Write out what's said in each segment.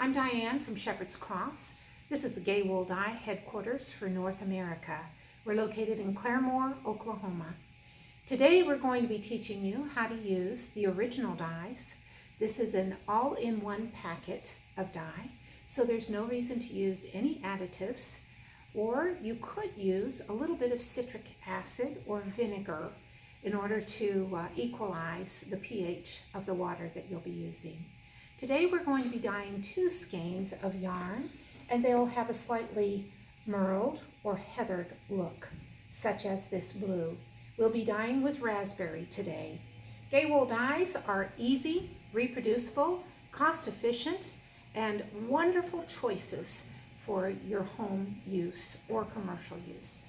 I'm Diane from Shepherd's Cross. This is the Gaywool Dye Headquarters for North America. We're located in Claremore, Oklahoma. Today we're going to be teaching you how to use the original dyes. This is an all-in-one packet of dye, so there's no reason to use any additives, or you could use a little bit of citric acid or vinegar in order to equalize the pH of the water that you'll be using. Today we're going to be dyeing 2 skeins of yarn, and they'll have a slightly merled or heathered look, such as this blue. We'll be dyeing with raspberry today. Gaywool dyes are easy, reproducible, cost-efficient, and wonderful choices for your home use or commercial use.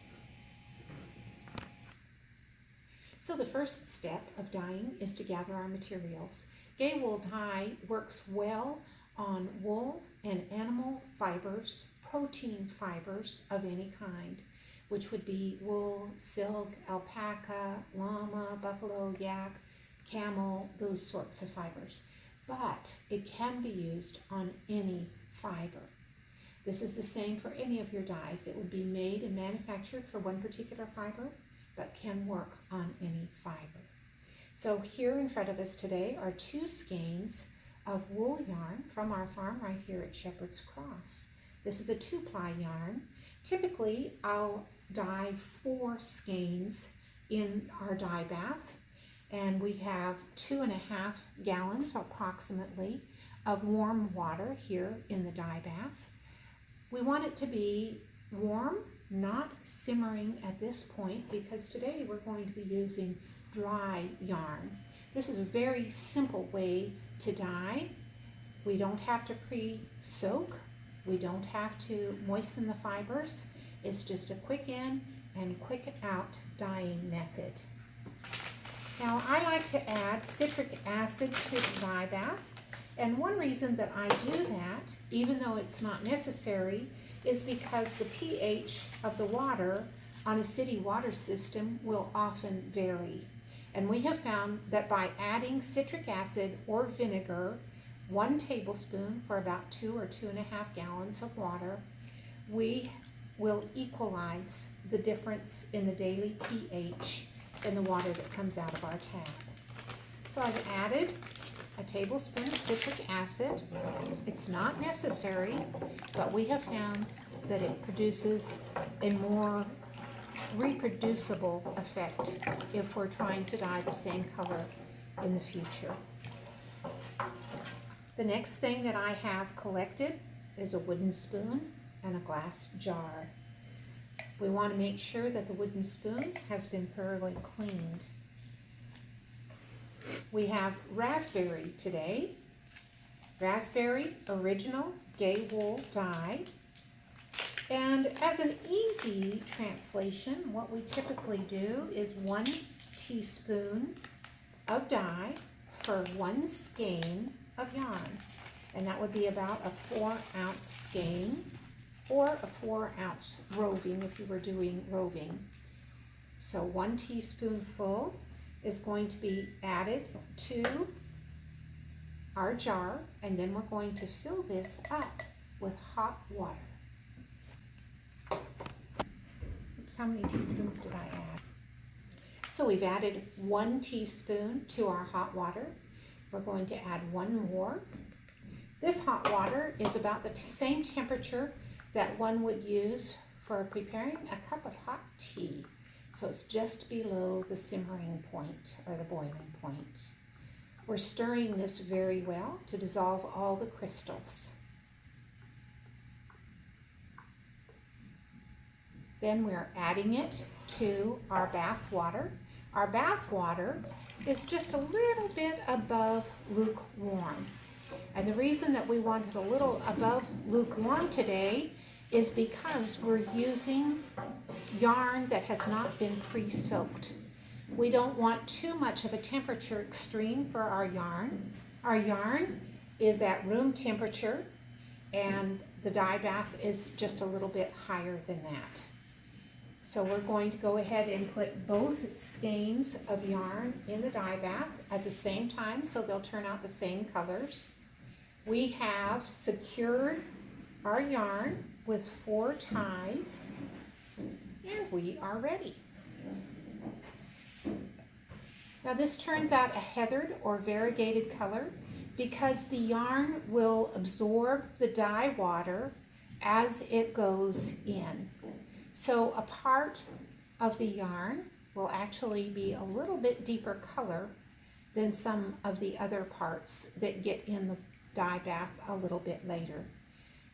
So the first step of dyeing is to gather our materials. Gaywool dye works well on wool and animal fibers, protein fibers of any kind, which would be wool, silk, alpaca, llama, buffalo, yak, camel, those sorts of fibers. But it can be used on any fiber. This is the same for any of your dyes. It would be made and manufactured for one particular fiber, but can work on any fiber. So here in front of us today are 2 skeins of wool yarn from our farm right here at Shepherd's Cross. This is a 2-ply yarn. Typically, I'll dye 4 skeins in our dye bath, and we have 2.5 gallons approximately of warm water here in the dye bath. We want it to be warm, not simmering at this point, because today we're going to be using dry yarn. This is a very simple way to dye. We don't have to pre-soak. We don't have to moisten the fibers. It's just a quick in and quick out dyeing method. Now I like to add citric acid to the dye bath, and one reason that I do that, even though it's not necessary, is because the pH of the water on a city water system will often vary. And we have found that by adding citric acid or vinegar, 1 tablespoon for about 2 or 2.5 gallons of water, we will equalize the difference in the daily pH in the water that comes out of our tap. So I've added a tablespoon of citric acid. It's not necessary, but we have found that it produces a more reproducible effect if we're trying to dye the same color in the future. The next thing that I have collected is a wooden spoon and a glass jar. We want to make sure that the wooden spoon has been thoroughly cleaned. We have raspberry today. Raspberry original Gaywool dye. And as an easy translation, what we typically do is 1 teaspoon of dye for 1 skein of yarn. And that would be about a 4-ounce skein or a 4-ounce roving if you were doing roving. So 1 teaspoonful is going to be added to our jar, and then we're going to fill this up with hot water. Oops, how many teaspoons did I add? So we've added 1 teaspoon to our hot water. We're going to add 1 more. This hot water is about the same temperature that one would use for preparing a cup of hot tea. So it's just below the simmering point or the boiling point. We're stirring this very well to dissolve all the crystals. Then we're adding it to our bath water. Our bath water is just a little bit above lukewarm. And the reason that we want it a little above lukewarm today is because we're using yarn that has not been pre-soaked. We don't want too much of a temperature extreme for our yarn. Our yarn is at room temperature, and the dye bath is just a little bit higher than that. So we're going to go ahead and put both skeins of yarn in the dye bath at the same time, so they'll turn out the same colors. We have secured our yarn with 4 ties, and we are ready. Now this turns out a heathered or variegated color because the yarn will absorb the dye water as it goes in. So a part of the yarn will actually be a little bit deeper color than some of the other parts that get in the dye bath a little bit later.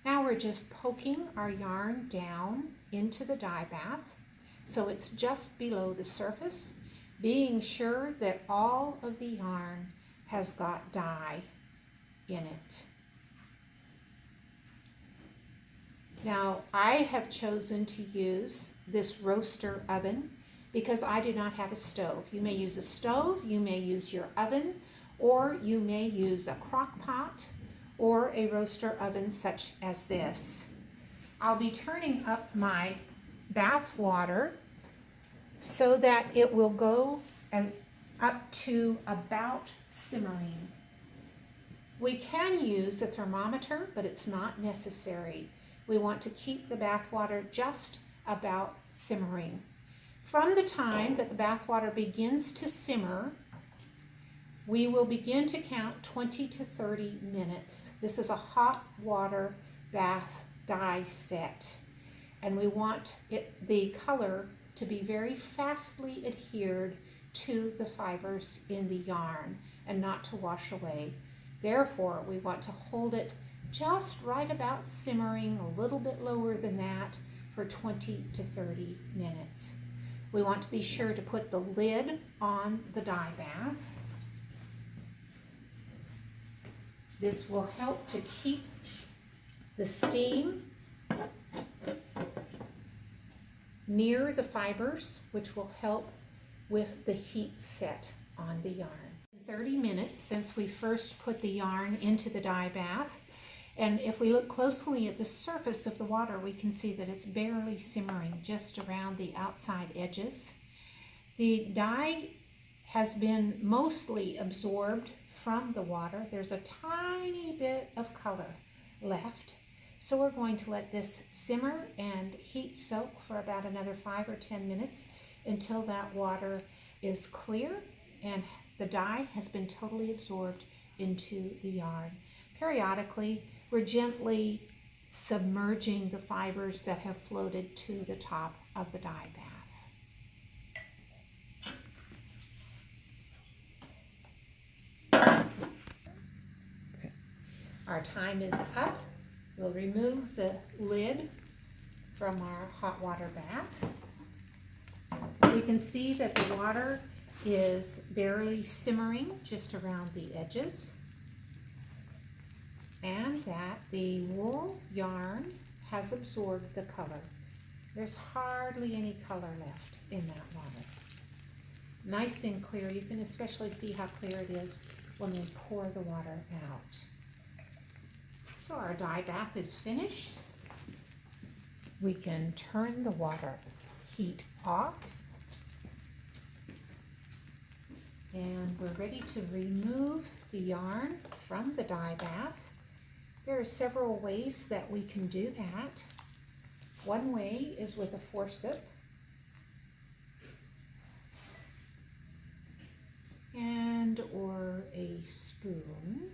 Now we're just poking our yarn down into the dye bath so it's just below the surface, being sure that all of the yarn has got dye in it. Now I have chosen to use this roaster oven because I do not have a stove. You may use a stove, you may use your oven, or you may use a crock pot or a roaster oven such as this. I'll be turning up my bath water so that it will go up to about simmering. We can use a thermometer, but it's not necessary. We want to keep the bath water just about simmering. From the time that the bath water begins to simmer, we will begin to count 20 to 30 minutes. This is a hot water bath dye set, and we want the color to be very fastly adhered to the fibers in the yarn and not to wash away. Therefore, we want to hold it just right about simmering, a little bit lower than that, for 20 to 30 minutes. We want to be sure to put the lid on the dye bath. This will help to keep the steam near the fibers, which will help with the heat set on the yarn. 30 minutes since we first put the yarn into the dye bath, and if we look closely at the surface of the water, we can see that it's barely simmering just around the outside edges. The dye has been mostly absorbed from the water. There's a tiny bit of color left. So we're going to let this simmer and heat soak for about another 5 or 10 minutes until that water is clear and the dye has been totally absorbed into the yarn. Periodically, we're gently submerging the fibers that have floated to the top of the dye bath. Our time is up. We'll remove the lid from our hot water bath. We can see that the water is barely simmering just around the edges, and that the wool yarn has absorbed the color. There's hardly any color left in that water. Nice and clear. You can especially see how clear it is when you pour the water out. So our dye bath is finished. We can turn the water heat off. And we're ready to remove the yarn from the dye bath. There are several ways that we can do that. One way is with a forceps. And or a spoon.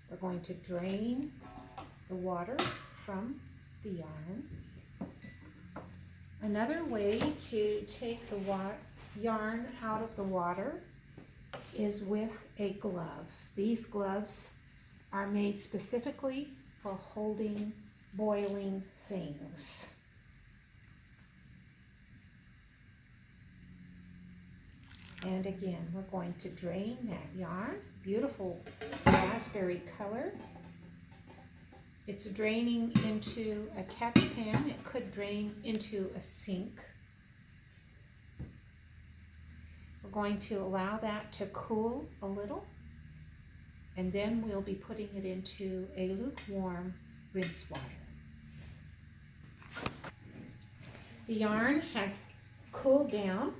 We're going to drain the water from the yarn. Another way to take the yarn out of the water is with a glove. These gloves are made specifically for holding boiling things. And again, we're going to drain that yarn. Beautiful raspberry color. It's draining into a catch pan. It could drain into a sink. We're going to allow that to cool a little, and then we'll be putting it into a lukewarm rinse water. The yarn has cooled down,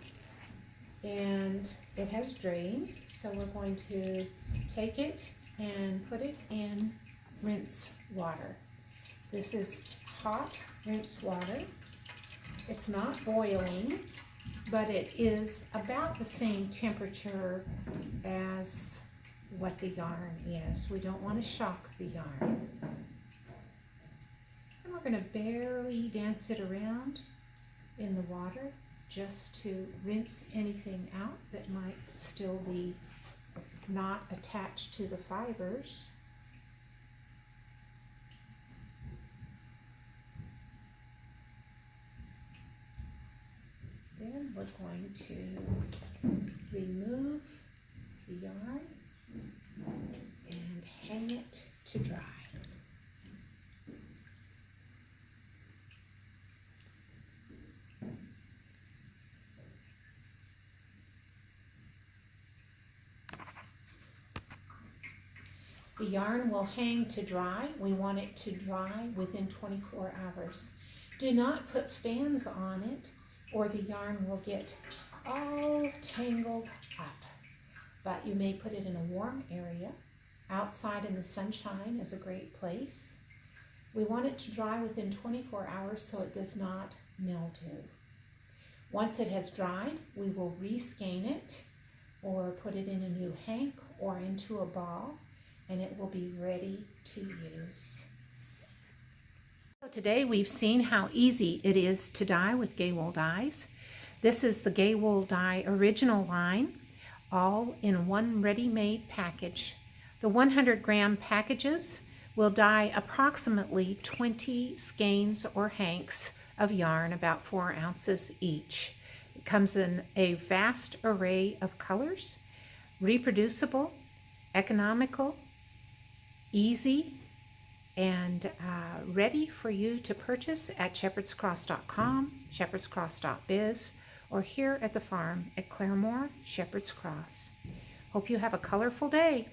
and it has drained, so we're going to take it and put it in rinse water. This is hot rinse water. It's not boiling, but it is about the same temperature as what the yarn is. We don't want to shock the yarn. And we're going to barely dance it around in the water just to rinse anything out that might still be not attached to the fibers. Then we're going to remove the yarn and hang it to dry. The yarn will hang to dry. We want it to dry within 24 hours. Do not put fans on it or the yarn will get all tangled up. But you may put it in a warm area. Outside in the sunshine is a great place. We want it to dry within 24 hours so it does not mildew. Once it has dried, we will reskein it or put it in a new hank or into a ball, and it will be ready to use. So today we've seen how easy it is to dye with Gaywool dyes. This is the Gaywool Dye original line, all in one ready-made package. The 100-gram packages will dye approximately 20 skeins or hanks of yarn, about 4 ounces each. It comes in a vast array of colors, reproducible, economical, easy, and ready for you to purchase at shepherdscross.com, shepherdscross.biz, or here at the farm at Claremore, Shepherd's Cross. Hope you have a colorful day.